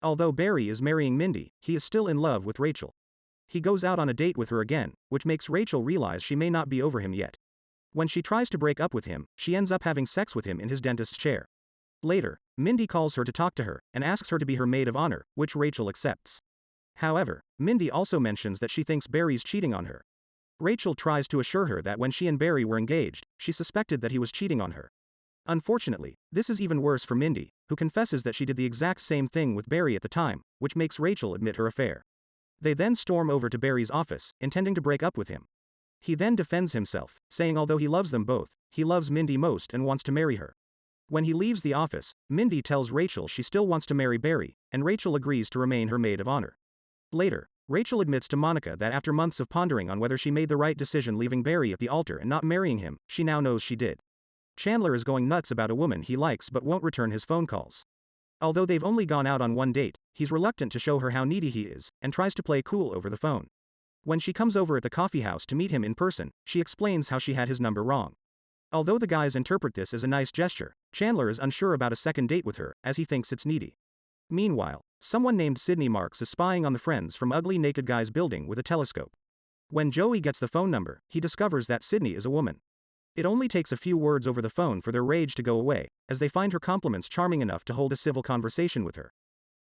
Although Barry is marrying Mindy, he is still in love with Rachel. He goes out on a date with her again, which makes Rachel realize she may not be over him yet. When she tries to break up with him, she ends up having sex with him in his dentist's chair. Later, Mindy calls her to talk to her, and asks her to be her maid of honor, which Rachel accepts. However, Mindy also mentions that she thinks Barry's cheating on her. Rachel tries to assure her that when she and Barry were engaged, she suspected that he was cheating on her. Unfortunately, this is even worse for Mindy, who confesses that she did the exact same thing with Barry at the time, which makes Rachel admit her affair. They then storm over to Barry's office, intending to break up with him. He then defends himself, saying although he loves them both, he loves Mindy most and wants to marry her. When he leaves the office, Mindy tells Rachel she still wants to marry Barry, and Rachel agrees to remain her maid of honor. Later, Rachel admits to Monica that after months of pondering on whether she made the right decision leaving Barry at the altar and not marrying him, she now knows she did. Chandler is going nuts about a woman he likes but won't return his phone calls. Although they've only gone out on one date, he's reluctant to show her how needy he is, and tries to play cool over the phone. When she comes over at the coffee house to meet him in person, she explains how she had his number wrong. Although the guys interpret this as a nice gesture, Chandler is unsure about a second date with her, as he thinks it's needy. Meanwhile, someone named Sydney Marks is spying on the friends from Ugly Naked Guy's building with a telescope. When Joey gets the phone number, he discovers that Sydney is a woman. It only takes a few words over the phone for their rage to go away, as they find her compliments charming enough to hold a civil conversation with her.